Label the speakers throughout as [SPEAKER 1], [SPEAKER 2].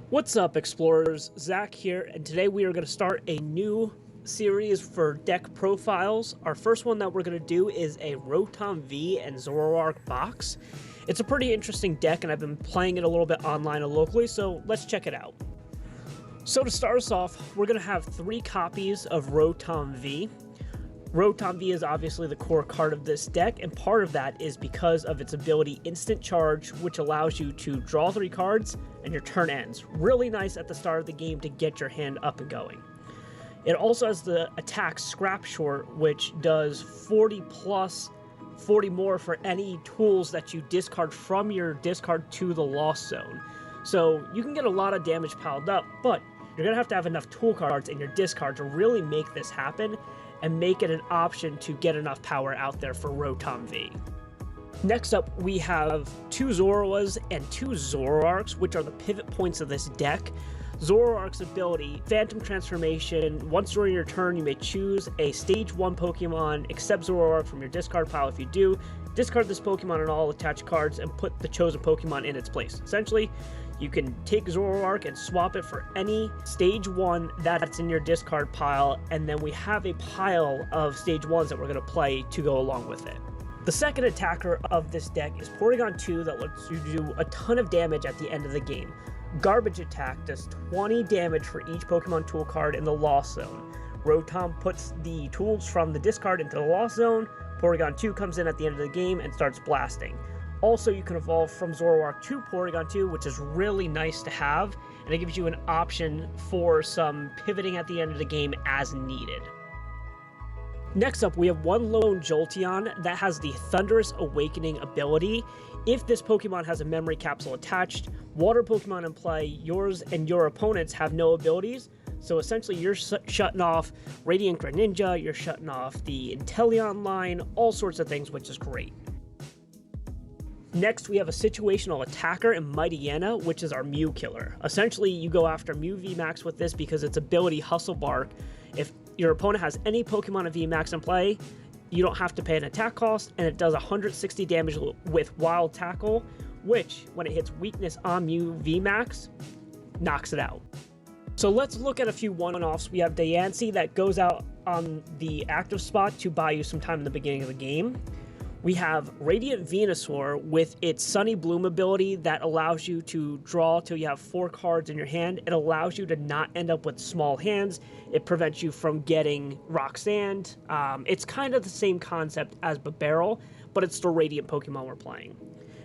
[SPEAKER 1] What's up, explorers? Zach here, and today we are going to start a new series for deck profiles. Our first one that we're going to do is a Rotom V and Zoroark box. It's a pretty interesting deck, and I've been playing it a little bit online and locally, so let's check it out. So to start us off, we're going to have 3 copies of Rotom V. Rotom V is obviously the core card of this deck, and part of that is because of its ability Instant Charge, which allows you to draw 3 cards and your turn ends. Really nice at the start of the game to get your hand up and going. It also has the attack Scrap Short, which does 40 more for any tools that you discard from your discard to the Lost Zone. So you can get a lot of damage piled up, but you're going to have enough tool cards in your discard to really make this happen and make it an option to get enough power out there for Rotom V. Next up, we have 2 Zoroas and 2 Zoroarks, which are the pivot points of this deck. Zoroark's ability, Phantom Transformation. Once during your turn, you may choose a Stage 1 Pokemon, except Zoroark, from your discard pile. If you do, discard this Pokemon and all attached cards and put the chosen Pokemon in its place. Essentially, you can take Zoroark and swap it for any Stage 1 that's in your discard pile, and then we have a pile of Stage 1s that we're going to play to go along with it. The second attacker of this deck is Porygon 2 that lets you do a ton of damage at the end of the game. Garbage Attack does 20 damage for each Pokemon Tool card in the Lost Zone. Rotom puts the tools from the discard into the Lost Zone. Porygon 2 comes in at the end of the game and starts blasting. Also, you can evolve from Zoroark to Porygon 2, which is really nice to have, and it gives you an option for some pivoting at the end of the game as needed. Next up, we have one lone Jolteon that has the Thunderous Awakening ability. If this Pokemon has a memory capsule attached, water Pokemon in play, yours and your opponents have no abilities. So essentially, you're shutting off Radiant Greninja, you're shutting off the Inteleon line, all sorts of things, which is great. Next, we have a situational attacker in Mightyena, which is our Mew killer. Essentially, you go after Mew VMAX with this because its ability Hustle Bark. If your opponent has any Pokemon of VMAX in play, you don't have to pay an attack cost, and it does 160 damage with Wild Tackle, which, when it hits weakness on Mew VMAX, knocks it out. So let's look at a few one-offs. We have Diancie that goes out on the active spot to buy you some time in the beginning of the game. We have Radiant Venusaur with its Sunny Bloom ability that allows you to draw till you have 4 cards in your hand. It allows you to not end up with small hands. It prevents you from getting Rock Sand. It's kind of the same concept as Barrel, but it's the Radiant Pokemon we're playing.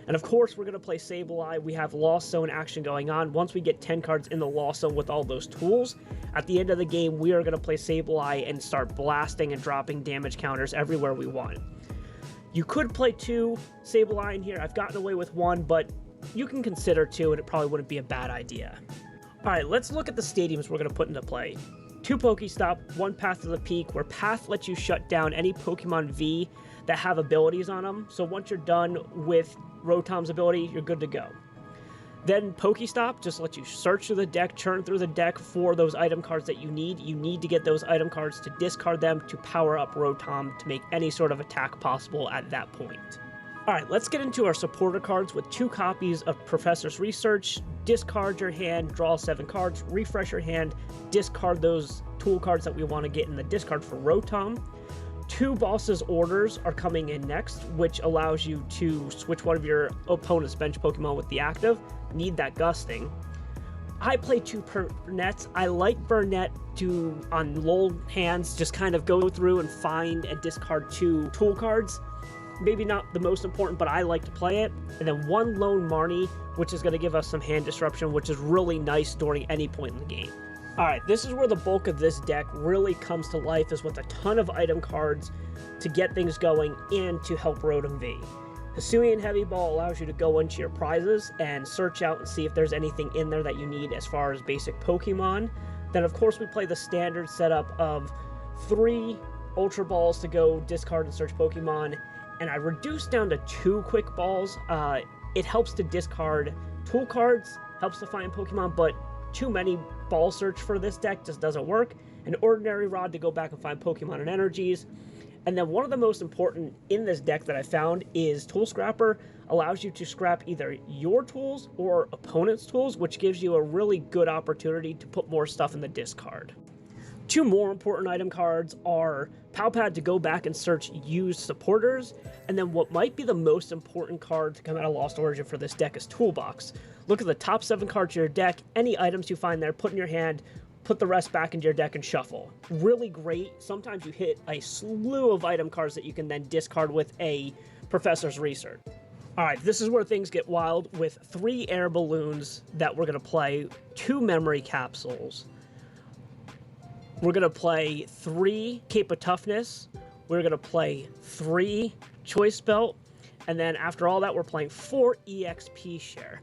[SPEAKER 1] And of course, we're going to play Sableye. We have Lost Zone action going on. Once we get 10 cards in the Lost Zone with all those tools, at the end of the game, we are going to play Sableye and start blasting and dropping damage counters everywhere we want. You could play 2 Sableye in here. I've gotten away with 1, but you can consider 2, and it probably wouldn't be a bad idea. Alright, let's look at the stadiums we're going to put into play. 2 Pokestop, 1 Path to the Peak, where Path lets you shut down any Pokemon V that have abilities on them. So once you're done with Rotom's ability, you're good to go. Then Pokestop just lets you search through the deck, churn through the deck for those item cards that you need. You need to get those item cards to discard them to power up Rotom to make any sort of attack possible at that point. Alright, let's get into our supporter cards with 2 copies of Professor's Research. Discard your hand, draw 7 cards, refresh your hand, discard those tool cards that we want to get in the discard for Rotom. 2 Boss's Orders are coming in next, which allows you to switch one of your opponent's bench Pokemon with the active. Need that Gusting. I play 2 Burnett's. I like Burnett to, on lull hands, just kind of go through and find and discard 2 tool cards. Maybe not the most important, but I like to play it. And then 1 Lone Marnie, which is going to give us some hand disruption, which is really nice during any point in the game. Alright, this is where the bulk of this deck really comes to life, is with a ton of item cards to get things going and to help Rotom V. Hisuian Heavy Ball allows you to go into your prizes and search out and see if there's anything in there that you need as far as basic Pokemon. Then of course we play the standard setup of 3 Ultra Balls to go discard and search Pokemon, and I reduced down to 2 Quick Balls. It helps to discard tool cards, helps to find Pokemon, but too many ball search for this deck just doesn't work. An Ordinary Rod to go back and find Pokemon and energies. And then one of the most important in this deck that I found is Tool Scrapper. allows you to scrap either your tools or opponent's tools, which gives you a really good opportunity to put more stuff in the discard. Two more important item cards are Pal Pad to go back and search used supporters, and then what might be the most important card to come out of Lost Origin for this deck is Toolbox. Look at the top 7 cards of your deck, any items you find there, put in your hand, put the rest back into your deck and shuffle. Really great. Sometimes you hit a slew of item cards that you can then discard with a Professor's Research. Alright, this is where things get wild with 3 air balloons that we're going to play, 2 memory capsules. We're going to play 3 Cape of Toughness. We're going to play 3 Choice Belt. And then after all that, we're playing 4 EXP Share.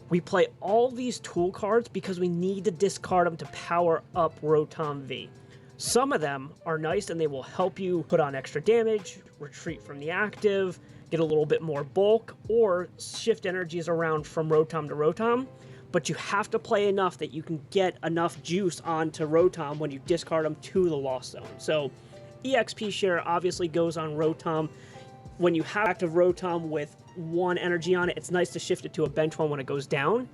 [SPEAKER 1] We play all these tool cards because we need to discard them to power up Rotom V. Some of them are nice and they will help you put on extra damage, retreat from the active, get a little bit more bulk, or shift energies around from Rotom to Rotom. But you have to play enough that you can get enough juice onto Rotom when you discard them to the Lost Zone. So EXP Share obviously goes on Rotom. When you have active Rotom with 1 energy on it, it's nice to shift it to a bench one when it goes down.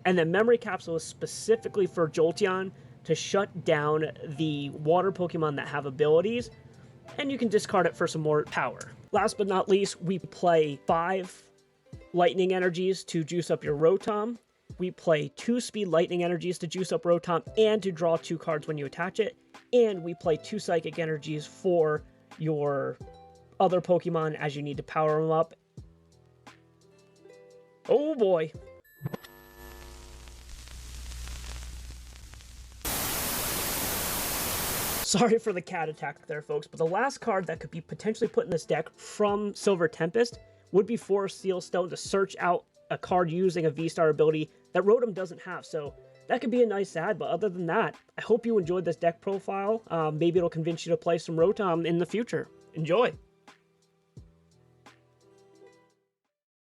[SPEAKER 1] And then Memory Capsule is specifically for Jolteon to shut down the water Pokemon that have abilities, and you can discard it for some more power. Last but not least, we play 5 Lightning Energies to juice up your Rotom. We play 2 Speed Lightning Energies to juice up Rotom and to draw 2 cards when you attach it. And we play 2 Psychic Energies for your other Pokemon as you need to power them up. Oh boy. Sorry for the cat attack there, folks, but the last card that could be potentially put in this deck from Silver Tempest would be Forest Seal Stone to search out a card using a V-Star ability that Rotom doesn't have, so that could be a nice add. But other than that, I hope you enjoyed this deck profile. Maybe it'll convince you to play some Rotom in the future. Enjoy!